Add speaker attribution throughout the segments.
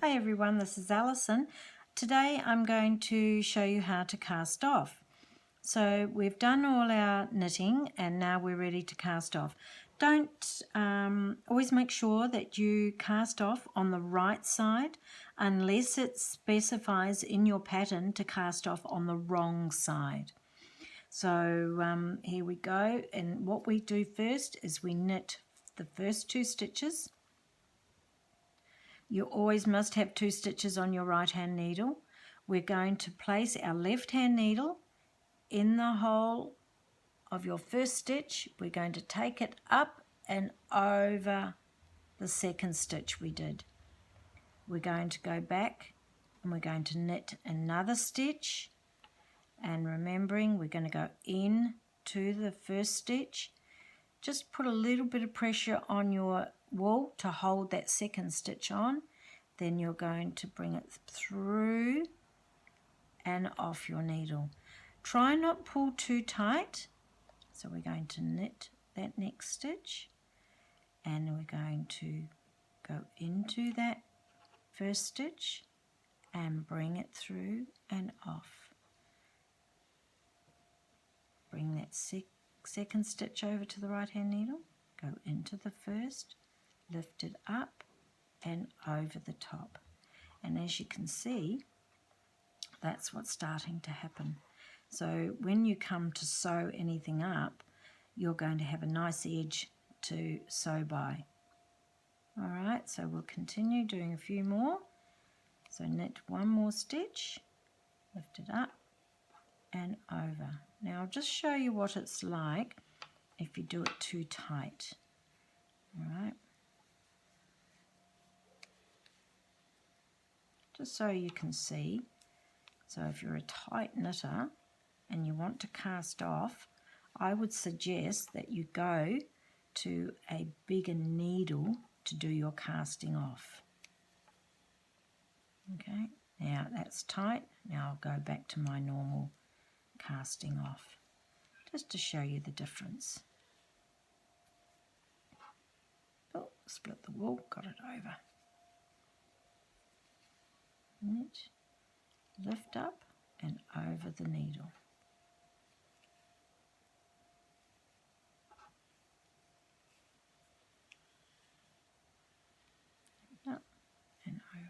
Speaker 1: Hi everyone, this is Alison. Today I'm going to show you how to cast off. So we've done all our knitting and now we're ready to cast off. Don't always make sure that you cast off on the right side unless it specifies in your pattern to cast off on the wrong side. So here we go, and what we do first is we knit the first 2 stitches. You always must have 2 stitches on your right hand needle. We're going to place our left hand needle in the hole of your first stitch. We're going to take it up and over the second stitch we did. We're going to go back and we're going to knit another stitch, and remembering we're going to go in to the first stitch. Just put a little bit of pressure on your wool to hold that second stitch on. Then you're going to bring it through and off your needle. Try not pull too tight. So we're going to knit that next stitch and we're going to go into that first stitch and bring it through and off. Bring that second stitch over to the right hand needle, go into the first, lift it up and over the top. And as you can see, that's what's starting to happen. So when you come to sew anything up, you're going to have a nice edge to sew by. All right, so we'll continue doing a few more. So knit one more stitch, lift it up and over. Now I'll just show you what it's like if you do it too tight. All right. Just so you can see. So if you're a tight knitter and you want to cast off, I would suggest that you go to a bigger needle to do your casting off. Okay, now that's tight. Now I'll go back to my normal casting off, just to show you the difference. Oh, split the wool, got it over. Knit, lift up and over the needle. Up and over.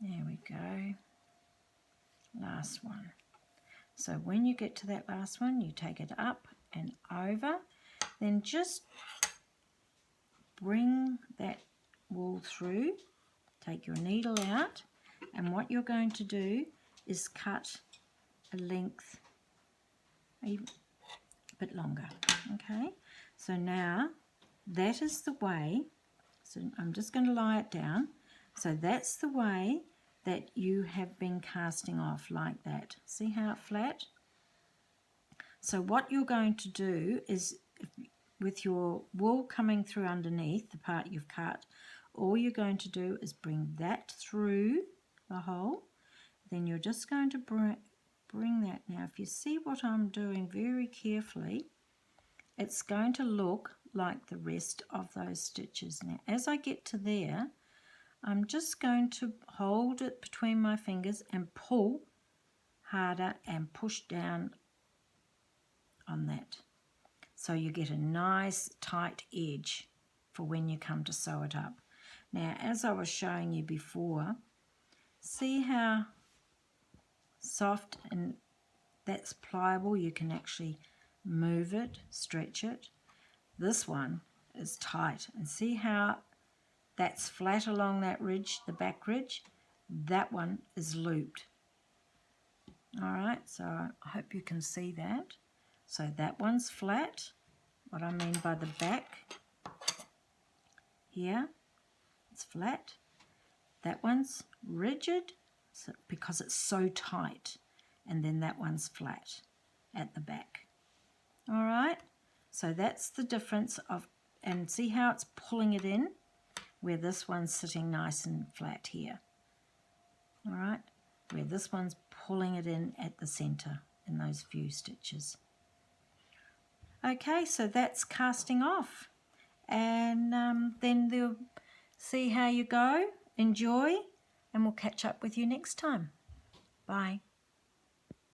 Speaker 1: There we go. Last one. So when you get to that last one, you take it up and over, then just bring that wool through, take your needle out, and what you're going to do is cut a length a bit longer. Okay, so now that is the way, so I'm just going to lie it down. So that's the way that you have been casting off, like that. See how it's flat? So what you're going to do is, with your wool coming through underneath the part you've cut, all you're going to do is bring that through the hole. Then you're just going to bring that. Now if you see what I'm doing very carefully, it's going to look like the rest of those stitches. Now as I get to there, I'm just going to hold it between my fingers and pull harder and push down on that. So you get a nice tight edge for when you come to sew it up. Now as I was showing you before, see how soft and that's pliable? You can actually move it, stretch it. This one is tight, and see how that's flat along that ridge, the back ridge. That one is looped. All right, so I hope you can see that. So that one's flat. What I mean by the back here, it's flat. That one's rigid because it's so tight, and then that one's flat at the back. All right, so that's the difference of, and see how it's pulling it in? where this one's sitting nice and flat here. All right, where this one's pulling it in at the center in those few stitches. Okay, so that's casting off, and then they'll see how you go. Enjoy, and we'll catch up with you next time. Bye.